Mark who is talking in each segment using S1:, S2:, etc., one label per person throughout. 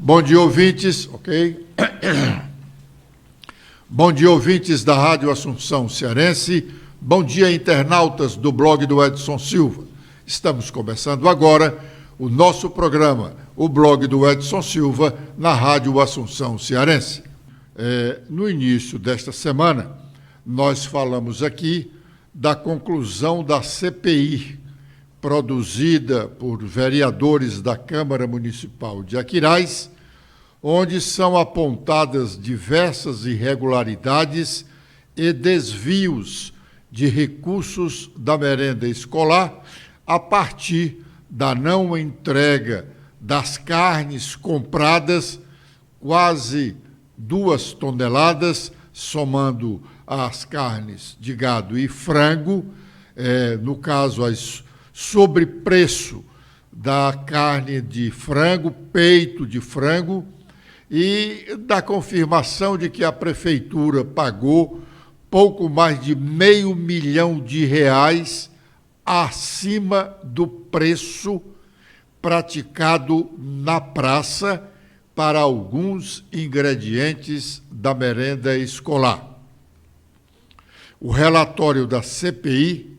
S1: Bom dia, ouvintes, ok? Bom dia, ouvintes da Rádio Assunção Cearense. Bom dia, internautas do blog do Edson Silva. Estamos começando agora o nosso programa, o blog do Edson Silva, na Rádio Assunção Cearense. No início desta semana, nós falamos aqui da conclusão da CPI, produzida por vereadores da Câmara Municipal de Aquiraz, onde são apontadas diversas irregularidades e desvios de recursos da merenda escolar a partir da não entrega das carnes compradas, quase 2 toneladas, somando as carnes de gado e frango, no caso, as sobrepreço da carne de frango, peito de frango, e da confirmação de que a prefeitura pagou pouco mais de R$500 mil acima do preço praticado na praça para alguns ingredientes da merenda escolar. O relatório da CPI,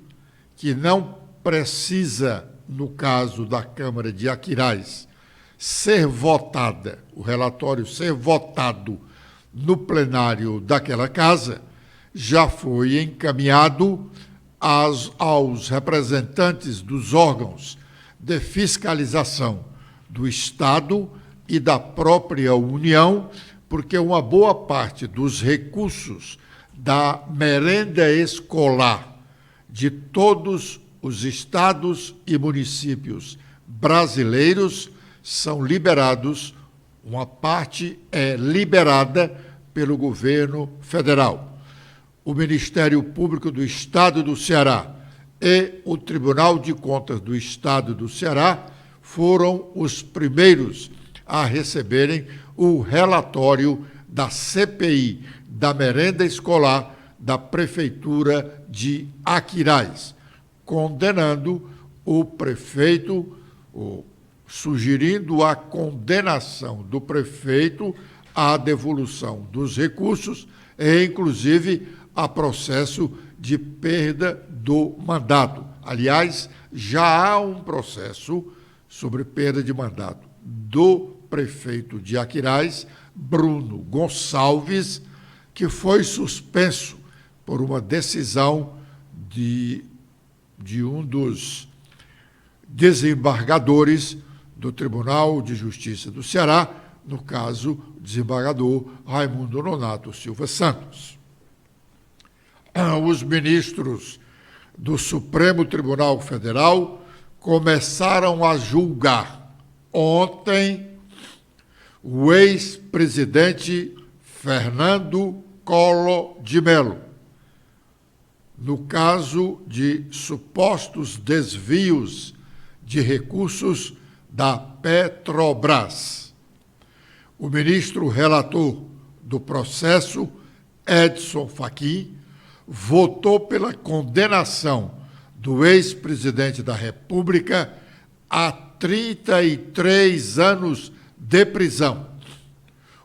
S1: que não precisa, no caso da Câmara de Aquiraz, ser votada, o relatório ser votado no plenário daquela casa, já foi encaminhado aos representantes dos órgãos de fiscalização do Estado e da própria União, porque uma boa parte dos recursos da merenda escolar de todos os estados e municípios brasileiros são liberados, uma parte é liberada pelo governo federal. O Ministério Público do Estado do Ceará e o Tribunal de Contas do Estado do Ceará foram os primeiros a receberem o relatório da CPI da merenda escolar da Prefeitura de Aquiraz, condenando o prefeito, sugerindo a condenação do prefeito à devolução dos recursos e, inclusive, a processo de perda do mandato. Aliás, já há um processo sobre perda de mandato do prefeito de Aquiraz, Bruno Gonçalves, que foi suspenso por uma decisão de um dos desembargadores do Tribunal de Justiça do Ceará, no caso, o desembargador Raimundo Nonato Silva Santos. Os ministros do Supremo Tribunal Federal começaram a julgar ontem o ex-presidente Fernando Collor de Mello, no caso de supostos desvios de recursos da Petrobras. O ministro relator do processo, Edson Fachin, votou pela condenação do ex-presidente da República a 33 anos de prisão.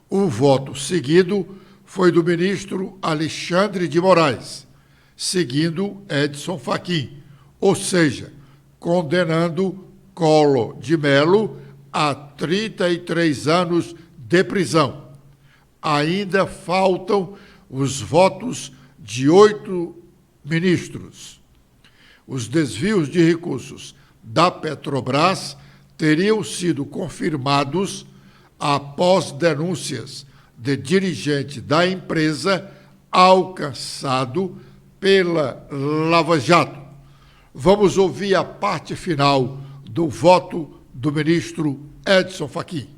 S1: O voto seguido foi do ministro Alexandre de Moraes, seguindo Edson Fachin, ou seja, condenando Collor de Mello a 33 anos de prisão. Ainda faltam os votos de 8 ministros. Os desvios de recursos da Petrobras teriam sido confirmados após denúncias de dirigente da empresa alcançado pela Lava Jato. Vamos ouvir a parte final do voto do ministro Edson Fachin.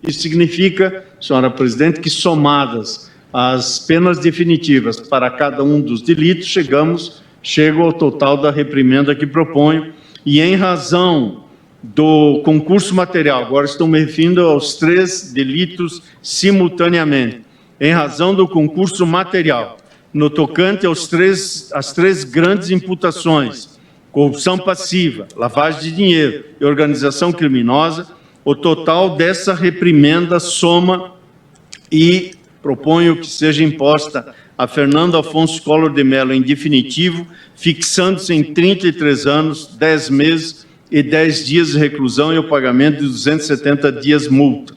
S2: Isso significa, senhora presidente, que somadas as penas definitivas para cada um dos delitos, chego ao total da reprimenda que proponho, e em razão do concurso material, agora estou me referindo aos 3 delitos simultaneamente, em razão do concurso material, no tocante às 3 grandes imputações, corrupção passiva, lavagem de dinheiro e organização criminosa, o total dessa reprimenda soma e proponho que seja imposta a Fernando Afonso Collor de Mello em definitivo, fixando-se em 33 anos, 10 meses e 10 dias de reclusão e o pagamento de 270 dias multa.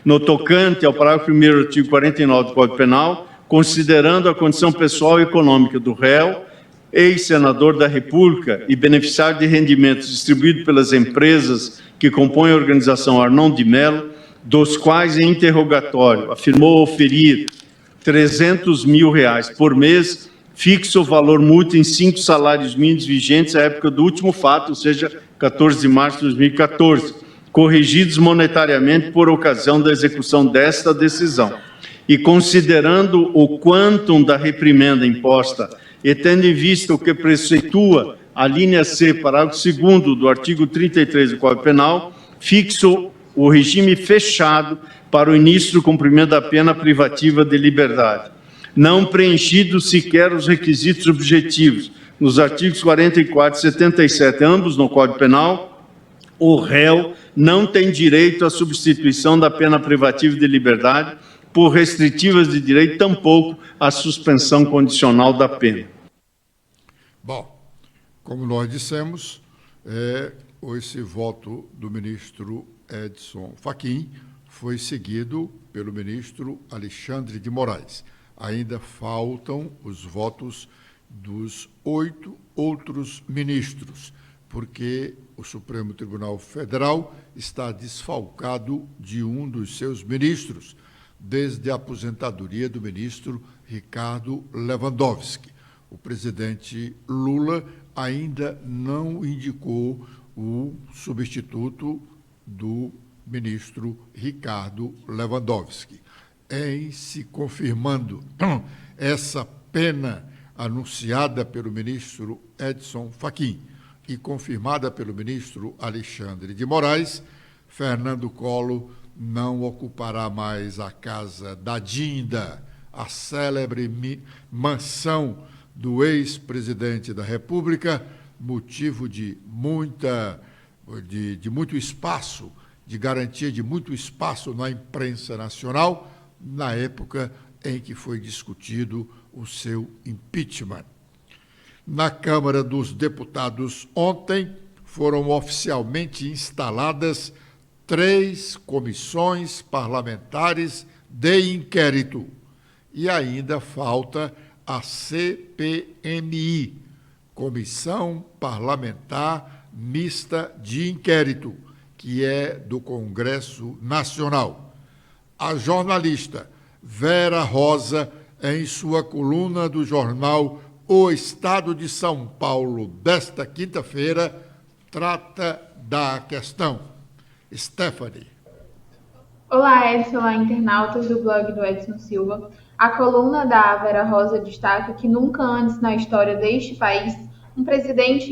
S2: No tocante ao parágrafo 1º do artigo 49 do Código Penal, considerando a condição pessoal e econômica do réu, ex-senador da República e beneficiário de rendimentos distribuídos pelas empresas que compõem a organização Arnon de Mello, dos quais em interrogatório afirmou oferir R$300 mil por mês, fixa o valor multa em 5 salários mínimos vigentes à época do último fato, ou seja, 14 de março de 2014, corrigidos monetariamente por ocasião da execução desta decisão. E considerando o quantum da reprimenda imposta e tendo em vista o que preceitua a linha C, parágrafo 2º do artigo 33 do Código Penal, fixo o regime fechado para o início do cumprimento da pena privativa de liberdade, não preenchidos sequer os requisitos objetivos nos artigos 44 e 77, ambos no Código Penal, o réu não tem direito à substituição da pena privativa de liberdade por restritivas de direito, tampouco à suspensão condicional da pena.
S1: Bom, como nós dissemos, esse voto do ministro Edson Fachin foi seguido pelo ministro Alexandre de Moraes. Ainda faltam os votos dos 8 outros ministros, porque o Supremo Tribunal Federal está desfalcado de um dos seus ministros, desde a aposentadoria do ministro Ricardo Lewandowski. O presidente Lula ainda não indicou o substituto do ministro Ricardo Lewandowski. Em se confirmando essa pena anunciada pelo ministro Edson Fachin e confirmada pelo ministro Alexandre de Moraes, Fernando Collor não ocupará mais a casa da Dinda, a célebre mansão do ex-presidente da República, motivo de muito espaço, de garantia de muito espaço na imprensa nacional, na época em que foi discutido o seu impeachment. Na Câmara dos Deputados, ontem, foram oficialmente instaladas 3 comissões parlamentares de inquérito. E ainda falta a CPMI, Comissão Parlamentar Mista de Inquérito, que é do Congresso Nacional. A jornalista Vera Rosa, em sua coluna do jornal O Estado de São Paulo, desta quinta-feira, trata da questão. Stephanie.
S3: Olá, Edson, olá, internautas do blog do Edson Silva. A coluna da Vera Rosa destaca que nunca antes na história deste país um presidente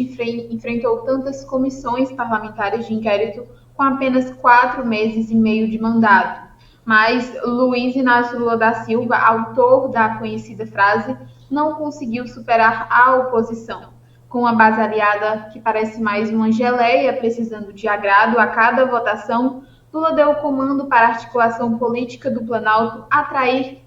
S3: enfrentou tantas comissões parlamentares de inquérito com apenas 4 meses e meio de mandato. Mas Luiz Inácio Lula da Silva, autor da conhecida frase, não conseguiu superar a oposição. Com uma base aliada que parece mais uma geleia, precisando de agrado a cada votação, Lula deu o comando para a articulação política do Planalto atrair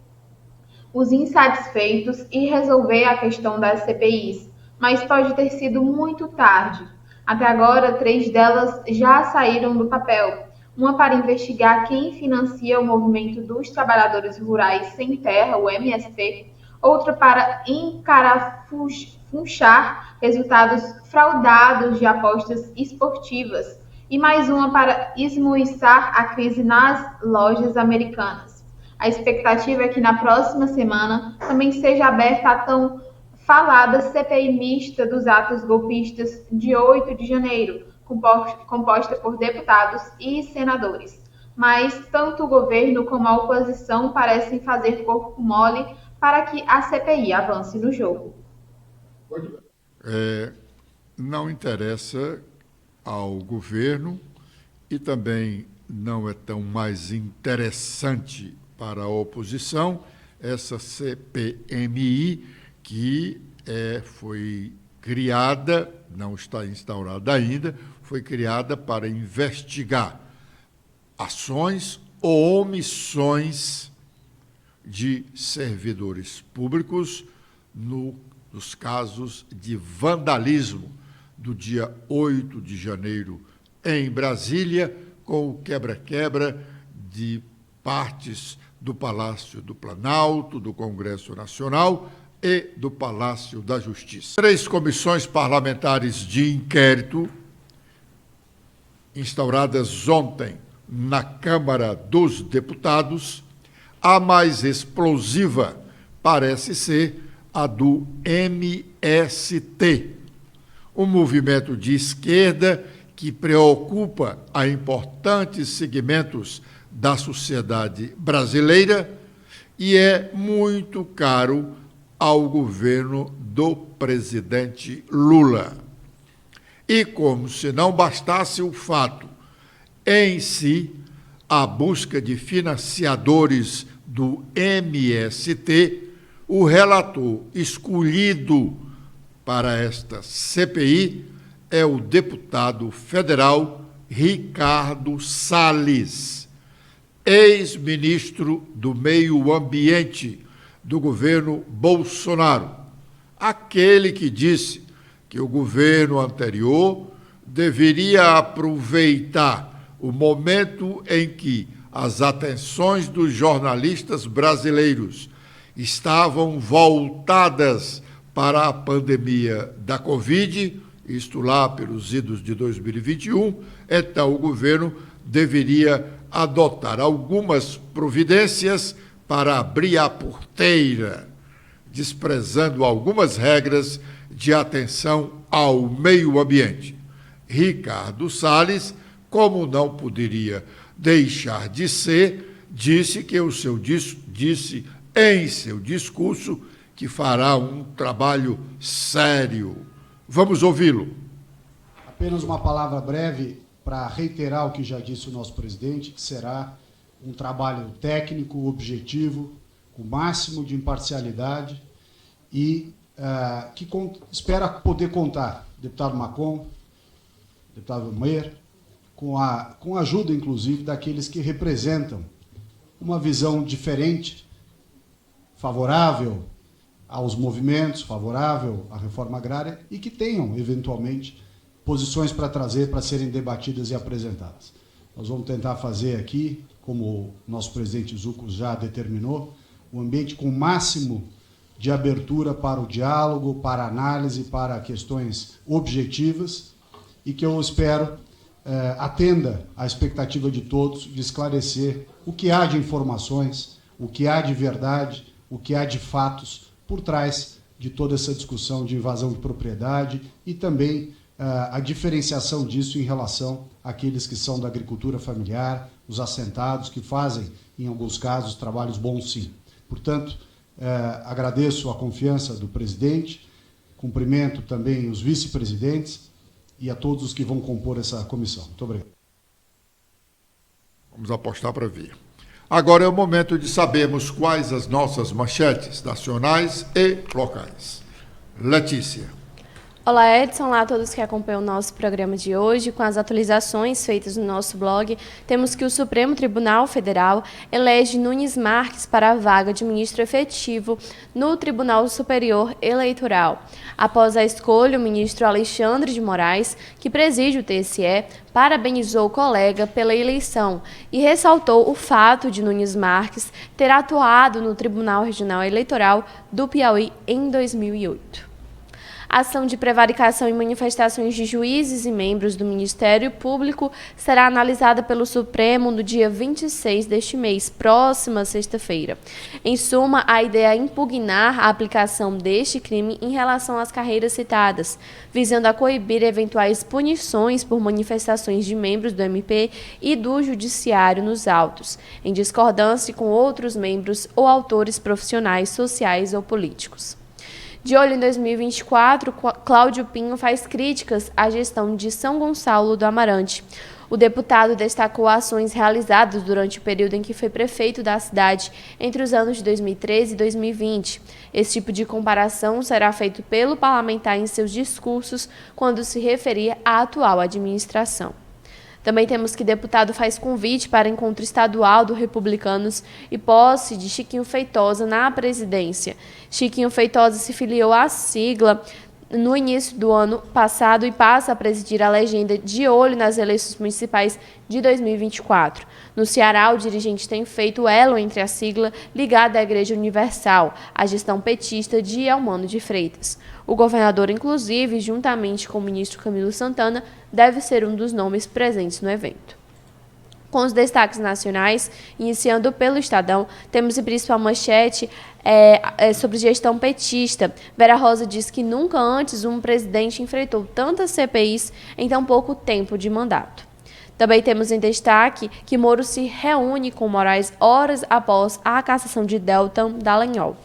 S3: os insatisfeitos e resolver a questão das CPIs. Mas pode ter sido muito tarde. Até agora, 3 delas já saíram do papel. Uma para investigar quem financia o movimento dos trabalhadores rurais sem terra, o MST. Outra para encarafuchar resultados fraudados de apostas esportivas. E mais uma para esmiuçar a crise nas lojas americanas. A expectativa é que na próxima semana também seja aberta a tão falada CPI mista dos atos golpistas de 8 de janeiro, composta por deputados e senadores. Mas tanto o governo como a oposição parecem fazer corpo mole para que a CPI avance no jogo.
S1: Não interessa ao governo e também não é tão mais interessante para a oposição essa CPMI que foi criada, não está instaurada ainda, foi criada para investigar ações ou omissões de servidores públicos nos casos de vandalismo do dia 8 de janeiro em Brasília, com o quebra-quebra de partes do Palácio do Planalto, do Congresso Nacional e do Palácio da Justiça. 3 comissões parlamentares de inquérito, instauradas ontem na Câmara dos Deputados, a mais explosiva parece ser a do MST, um movimento de esquerda que preocupa a importantes segmentos da sociedade brasileira e é muito caro ao governo do presidente Lula. E como se não bastasse o fato em si, a busca de financiadores do MST, o relator escolhido para esta CPI é o deputado federal Ricardo Salles, ex-ministro do Meio Ambiente do governo Bolsonaro, aquele que disse que o governo anterior deveria aproveitar o momento em que as atenções dos jornalistas brasileiros estavam voltadas para a pandemia da Covid, isto lá pelos idos de 2021, então o governo deveria adotar algumas providências para abrir a porteira, desprezando algumas regras de atenção ao meio ambiente. Ricardo Salles, como não poderia deixar de ser, disse em seu discurso que fará um trabalho sério. Vamos ouvi-lo.
S4: Apenas uma palavra breve para reiterar o que já disse o nosso presidente, que será um trabalho técnico, objetivo, com o máximo de imparcialidade e que espera poder contar, deputado Macron, deputado Meir, com a ajuda, inclusive, daqueles que representam uma visão diferente, favorável aos movimentos, favorável à reforma agrária e que tenham, eventualmente, posições para trazer, para serem debatidas e apresentadas. Nós vamos tentar fazer aqui, como o nosso presidente Zucco já determinou, um ambiente com o máximo de abertura para o diálogo, para a análise, para questões objetivas e que eu espero atenda à expectativa de todos de esclarecer o que há de informações, o que há de verdade, o que há de fatos por trás de toda essa discussão de invasão de propriedade e também a diferenciação disso em relação àqueles que são da agricultura familiar, os assentados, que fazem, em alguns casos, trabalhos bons sim. Portanto, agradeço a confiança do presidente, cumprimento também os vice-presidentes e a todos os que vão compor essa comissão. Muito obrigado.
S1: Vamos apostar para ver. Agora é o momento de sabermos quais as nossas manchetes nacionais e locais. Letícia.
S5: Olá, Edson. Olá a todos que acompanham o nosso programa de hoje. Com as atualizações feitas no nosso blog, temos que o Supremo Tribunal Federal elege Nunes Marques para a vaga de ministro efetivo no Tribunal Superior Eleitoral. Após a escolha, o ministro Alexandre de Moraes, que preside o TSE, parabenizou o colega pela eleição e ressaltou o fato de Nunes Marques ter atuado no Tribunal Regional Eleitoral do Piauí em 2008. A ação de prevaricação em manifestações de juízes e membros do Ministério Público será analisada pelo Supremo no dia 26 deste mês, próxima sexta-feira. Em suma, a ideia é impugnar a aplicação deste crime em relação às carreiras citadas, visando a coibir eventuais punições por manifestações de membros do MP e do Judiciário nos autos, em discordância com outros membros ou autores profissionais, sociais ou políticos. De olho em 2024, Cláudio Pinho faz críticas à gestão de São Gonçalo do Amarante. O deputado destacou ações realizadas durante o período em que foi prefeito da cidade, entre os anos de 2013 e 2020. Esse tipo de comparação será feito pelo parlamentar em seus discursos quando se referir à atual administração. Também temos que deputado faz convite para encontro estadual do Republicanos e posse de Chiquinho Feitosa na presidência. Chiquinho Feitosa se filiou à sigla no início do ano passado e passa a presidir a legenda de olho nas eleições municipais de 2024. No Ceará, o dirigente tem feito elo entre a sigla ligada à Igreja Universal, a gestão petista de Elmano de Freitas. O governador, inclusive, juntamente com o ministro Camilo Santana, deve ser um dos nomes presentes no evento. Com os destaques nacionais, iniciando pelo Estadão, temos em principal manchete sobre gestão petista. Vera Rosa diz que nunca antes um presidente enfrentou tantas CPIs em tão pouco tempo de mandato. Também temos em destaque que Moro se reúne com Moraes horas após a cassação de Deltan Dallagnol.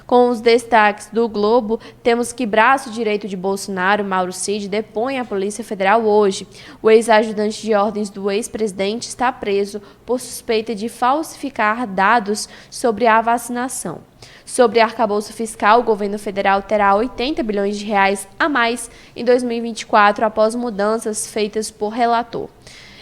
S5: Com os destaques do Globo, temos que braço direito de Bolsonaro, Mauro Cid, depõe à Polícia Federal hoje. O ex-ajudante de ordens do ex-presidente está preso por suspeita de falsificar dados sobre a vacinação. Sobre arcabouço fiscal, o governo federal terá 80 bilhões de reais a mais em 2024 após mudanças feitas por relator.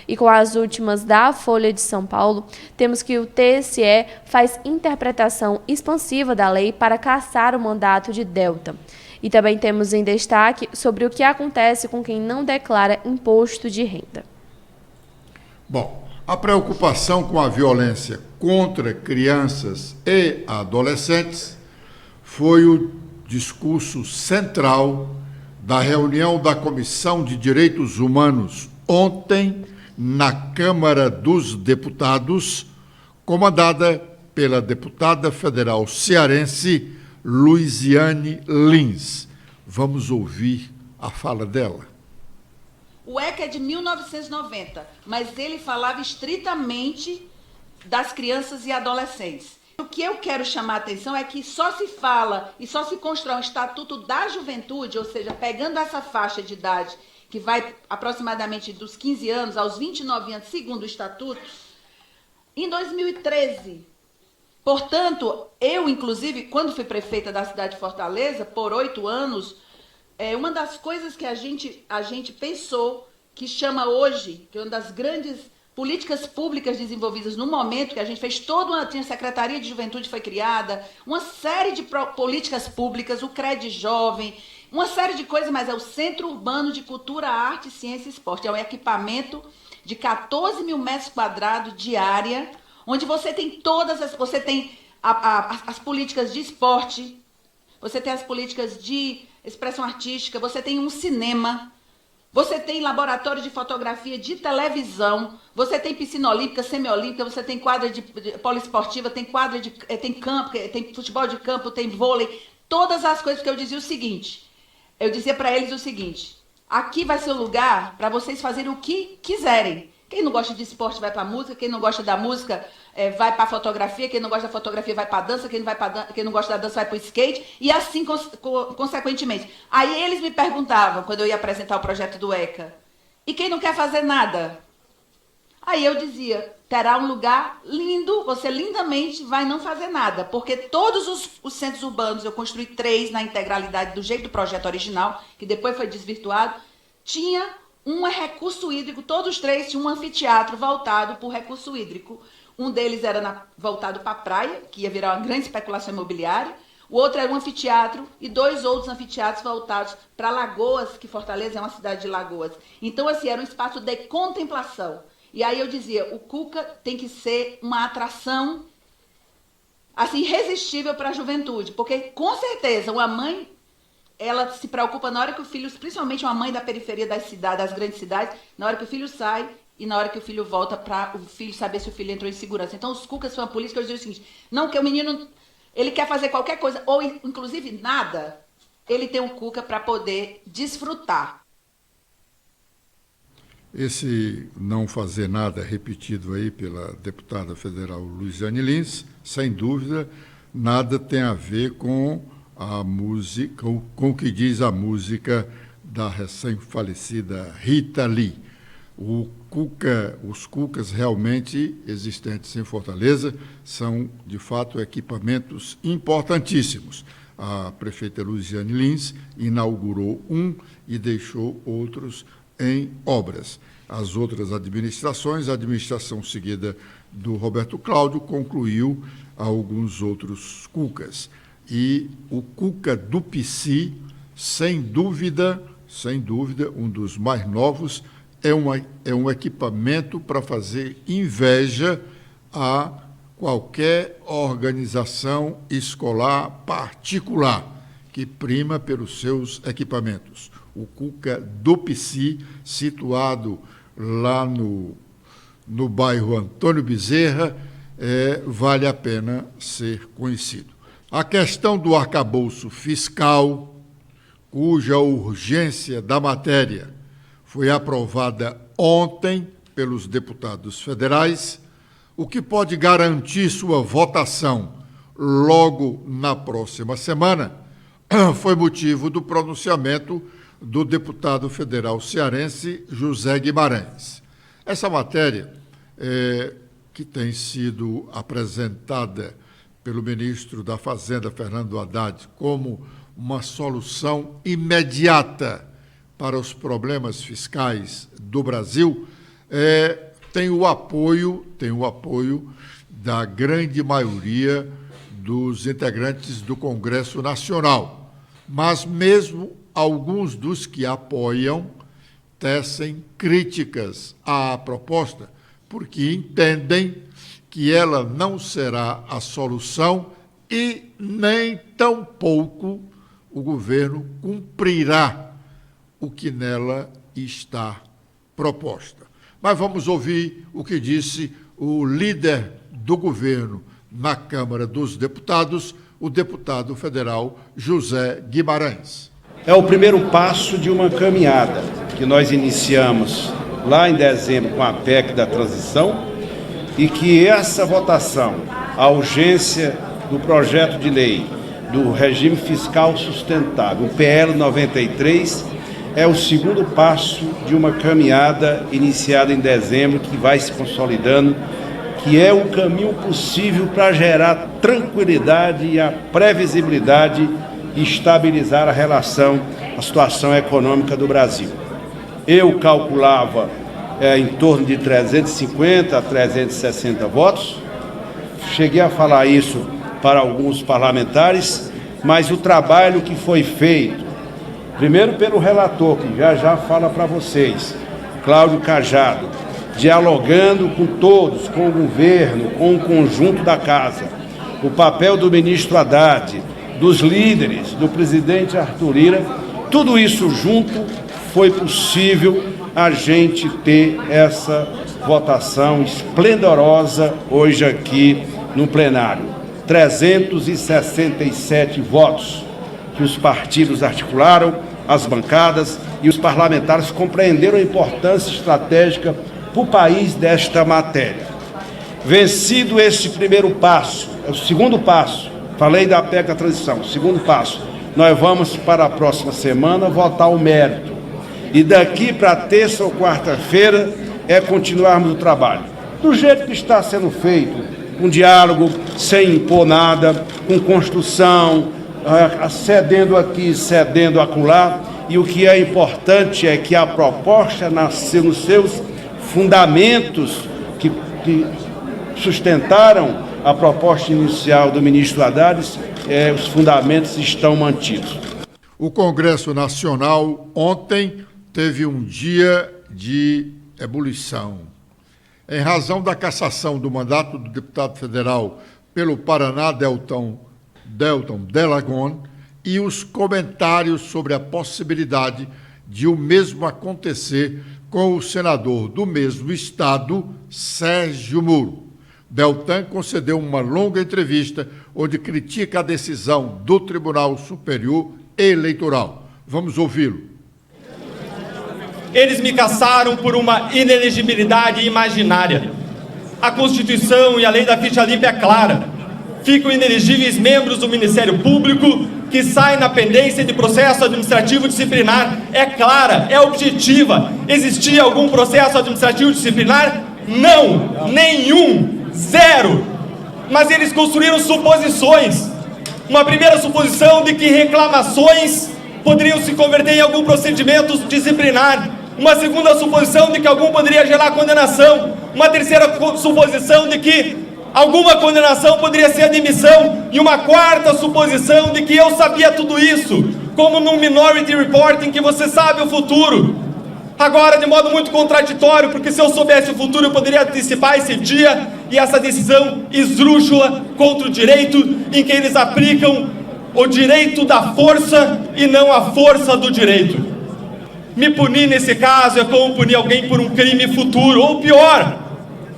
S5: E com as últimas da Folha de São Paulo, temos que o TSE faz interpretação expansiva da lei para cassar o mandato de Deltan. E também temos em destaque sobre o que acontece com quem não declara imposto de renda.
S1: Bom, a preocupação com a violência contra crianças e adolescentes foi o discurso central da reunião da Comissão de Direitos Humanos ontem, na Câmara dos Deputados, comandada pela deputada federal cearense Luiziane Lins. Vamos ouvir a fala dela.
S6: O ECA é de 1990, mas ele falava estritamente das crianças e adolescentes. O que eu quero chamar a atenção é que só se fala e só se constrói um estatuto da juventude, ou seja, pegando essa faixa de idade que vai aproximadamente dos 15 anos aos 29 anos, segundo o Estatuto, em 2013. Portanto, eu, inclusive, quando fui prefeita da cidade de Fortaleza, por 8 anos, uma das coisas que a gente pensou, que chama hoje, que é uma das grandes políticas públicas desenvolvidas no momento, que a gente fez tinha a Secretaria de Juventude foi criada, uma série de políticas públicas, o CRED Jovem, uma série de coisas, mas é o Centro Urbano de Cultura, Arte, Ciência e Esporte. É um equipamento de 14 mil metros quadrados de área, onde você tem você tem as políticas de esporte, você tem as políticas de expressão artística, você tem um cinema, você tem laboratório de fotografia, de televisão, você tem piscina olímpica, semiolímpica, você tem quadra de poliesportiva, tem quadra tem campo, tem futebol de campo, tem vôlei, todas as coisas que eu dizia o seguinte. Eu dizia para eles o seguinte: aqui vai ser o lugar para vocês fazerem o que quiserem. Quem não gosta de esporte vai para a música, quem não gosta da música vai para a fotografia, quem não gosta da fotografia vai para a dança, quem não gosta da dança vai para o skate, e assim consequentemente. Aí eles me perguntavam, quando eu ia apresentar o projeto do ECA, e quem não quer fazer nada? Aí eu dizia, terá um lugar lindo, você lindamente vai não fazer nada, porque todos os centros urbanos, eu construí 3 na integralidade do jeito do projeto original, que depois foi desvirtuado, tinha um recurso hídrico, todos os 3 tinham um anfiteatro voltado para o recurso hídrico. Um deles era voltado para a praia, que ia virar uma grande especulação imobiliária, o outro era um anfiteatro e 2 outros anfiteatros voltados para Lagoas, que Fortaleza é uma cidade de lagoas. Então, assim, era um espaço de contemplação. E aí eu dizia, o Cuca tem que ser uma atração assim, irresistível para a juventude, porque com certeza uma mãe, ela se preocupa na hora que o filho, principalmente uma mãe da periferia das cidades, das grandes cidades, na hora que o filho sai e na hora que o filho volta, para o filho saber se o filho entrou em segurança. Então os Cucas são uma política, eu digo o seguinte, não que o menino, ele quer fazer qualquer coisa, ou inclusive nada, ele tem um Cuca para poder desfrutar.
S1: Esse não fazer nada repetido aí pela deputada federal Luiziane Lins, sem dúvida, nada tem a ver com a música, com o que diz a música da recém-falecida Rita Lee. Os Cucas realmente existentes em Fortaleza são, de fato, equipamentos importantíssimos. A prefeita Luiziane Lins inaugurou um e deixou outros em obras. As outras administrações, a administração seguida do Roberto Cláudio, concluiu alguns outros CUCAs. E o CUCA do PC, sem dúvida, um dos mais novos, é um equipamento para fazer inveja a qualquer organização escolar particular que prima pelos seus equipamentos. O CUCA do PC, situado lá no bairro Antônio Bezerra, vale a pena ser conhecido. A questão do arcabouço fiscal, cuja urgência da matéria foi aprovada ontem pelos deputados federais, o que pode garantir sua votação logo na próxima semana, foi motivo do pronunciamento do deputado federal cearense José Guimarães. Essa matéria, que tem sido apresentada pelo ministro da Fazenda, Fernando Haddad, como uma solução imediata para os problemas fiscais do Brasil, tem o apoio da grande maioria dos integrantes do Congresso Nacional. Mas mesmo alguns dos que apoiam tecem críticas à proposta, porque entendem que ela não será a solução e nem tampouco o governo cumprirá o que nela está proposta. Mas vamos ouvir o que disse o líder do governo na Câmara dos Deputados, o deputado federal José Guimarães.
S7: É o primeiro passo de uma caminhada que nós iniciamos lá em dezembro com a PEC da transição e que essa votação, a urgência do projeto de lei do regime fiscal sustentável, o PL 93, é o segundo passo de uma caminhada iniciada em dezembro que vai se consolidando, que é o caminho possível para gerar tranquilidade e a previsibilidade e estabilizar a situação econômica do Brasil. Eu calculava em torno de 350 a 360 votos, cheguei a falar isso para alguns parlamentares, mas o trabalho que foi feito, primeiro pelo relator, que já fala para vocês, Cláudio Cajado, dialogando com todos, com o governo, com o conjunto da casa, o papel do ministro Haddad, dos líderes, do presidente Arthur Lira, tudo isso junto foi possível a gente ter essa votação esplendorosa hoje aqui no plenário. 367 votos que os partidos articularam, as bancadas e os parlamentares compreenderam a importância estratégica para o país desta matéria. Vencido esse primeiro passo, é o segundo passo, falei da PEC da transição, segundo passo, nós vamos para a próxima semana votar o mérito. E daqui para terça ou quarta-feira continuarmos o trabalho. Do jeito que está sendo feito, com diálogo, sem impor nada, com construção, cedendo aqui, cedendo acolá. E o que é importante é que a proposta nasceu nos seus fundamentos que sustentaram a proposta inicial do ministro Haddad, os fundamentos estão mantidos.
S1: O Congresso Nacional ontem teve um dia de ebulição. Em razão da cassação do mandato do deputado federal pelo Paraná, Delton Delagon, e os comentários sobre a possibilidade de o mesmo acontecer com o senador do mesmo estado, Sérgio Moro. Deltan concedeu uma longa entrevista onde critica a decisão do Tribunal Superior Eleitoral. Vamos ouvi-lo.
S8: Eles me cassaram por uma inelegibilidade imaginária. A Constituição e a lei da ficha limpa é clara. Ficam inelegíveis membros do Ministério Público que saem na pendência de processo administrativo disciplinar. É clara, é objetiva. Existia algum processo administrativo disciplinar? Não, nenhum, zero. Mas eles construíram suposições. Uma primeira suposição de que reclamações poderiam se converter em algum procedimento disciplinar. Uma segunda suposição de que algum poderia gerar condenação. Uma terceira suposição de que alguma condenação poderia ser admissão. E uma quarta suposição de que eu sabia tudo isso, como num Minority Report em que você sabe o futuro. Agora, de modo muito contraditório, porque se eu soubesse o futuro, eu poderia antecipar esse dia e essa decisão esdrúxula contra o direito, em que eles aplicam o direito da força e não a força do direito. Me punir nesse caso é como punir alguém por um crime futuro, ou pior,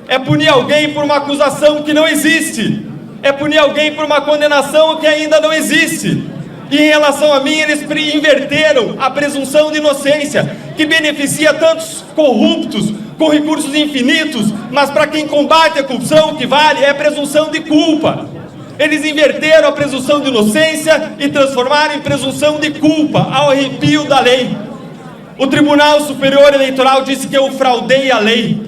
S8: é punir alguém por uma acusação que não existe, é punir alguém por uma condenação que ainda não existe. E em relação a mim, eles inverteram a presunção de inocência, que beneficia tantos corruptos com recursos infinitos, mas para quem combate a corrupção, o que vale é a presunção de culpa. Eles inverteram a presunção de inocência e transformaram em presunção de culpa, ao arrepio da lei. O Tribunal Superior Eleitoral disse que eu fraudei a lei,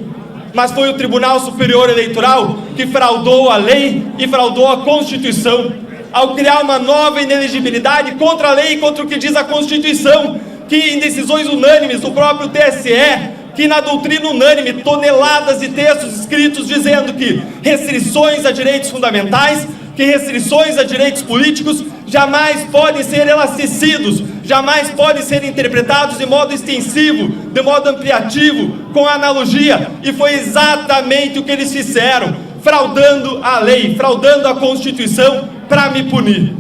S8: mas foi o Tribunal Superior Eleitoral que fraudou a lei e fraudou a Constituição, ao criar uma nova inelegibilidade contra a lei e contra o que diz a Constituição, que em decisões unânimes do próprio TSE, que na doutrina unânime, toneladas de textos escritos dizendo que restrições a direitos fundamentais, que restrições a direitos políticos jamais podem ser elasticidos, jamais podem ser interpretados de modo extensivo, de modo ampliativo, com analogia, e foi exatamente o que eles fizeram, fraudando a lei, fraudando a Constituição para me punir.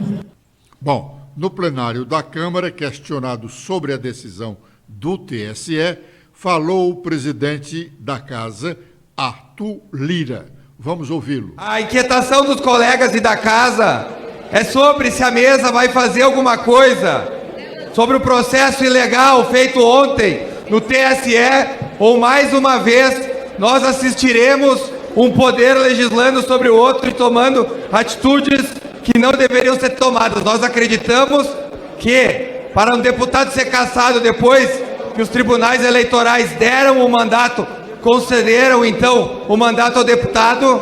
S1: Bom, no plenário da Câmara, questionado sobre a decisão do TSE, falou o presidente da Casa, Arthur Lira. Vamos ouvi-lo.
S9: A inquietação dos colegas e da Casa é sobre se a mesa vai fazer alguma coisa sobre o processo ilegal feito ontem no TSE, ou mais uma vez nós assistiremos um poder legislando sobre o outro e tomando atitudes que não deveriam ser tomadas. Nós acreditamos que para um deputado ser cassado depois que os tribunais eleitorais deram o mandato, concederam então o mandato ao deputado,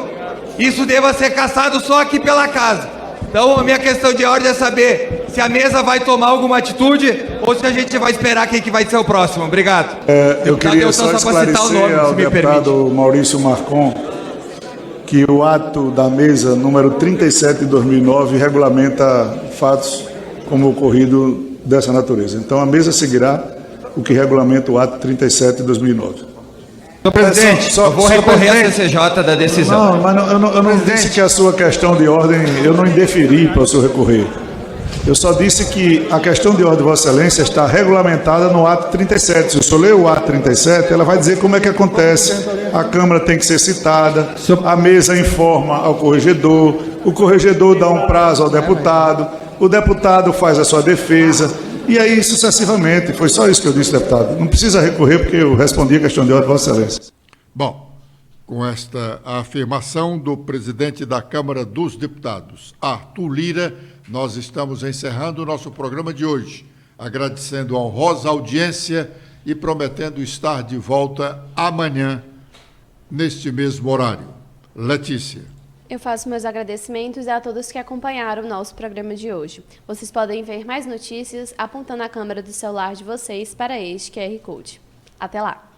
S9: isso deva ser cassado só aqui pela Casa. Então a minha questão de ordem é saber se a mesa vai tomar alguma atitude ou se a gente vai esperar quem que vai ser o próximo. Obrigado.
S10: Eu queria só esclarecer ao deputado Maurício Marcon que o ato da mesa número 37 de 2009 regulamenta fatos como ocorrido dessa natureza. Então a mesa seguirá o que regulamenta o ato 37 de 2009.
S9: Senhor presidente, eu vou recorrer à CCJ da decisão.
S10: Não, mas eu não disse que a sua questão de ordem, eu não indeferi para o senhor recorrer. Eu só disse que a questão de ordem de Vossa Excelência está regulamentada no ato 37. Se o senhor ler o ato 37, ela vai dizer como é que acontece. A Câmara tem que ser citada, a mesa informa ao corregedor, o corregedor dá um prazo ao deputado, o deputado faz a sua defesa, e aí sucessivamente. Foi só isso que eu disse, deputado. Não precisa recorrer, porque eu respondi a questão de ordem de Vossa Excelência.
S1: Bom, com esta afirmação do presidente da Câmara dos Deputados, Arthur Lira, nós estamos encerrando o nosso programa de hoje, agradecendo a honrosa audiência e prometendo estar de volta amanhã, neste mesmo horário. Letícia.
S5: Eu faço meus agradecimentos a todos que acompanharam o nosso programa de hoje. Vocês podem ver mais notícias apontando a câmera do celular de vocês para este QR Code. Até lá!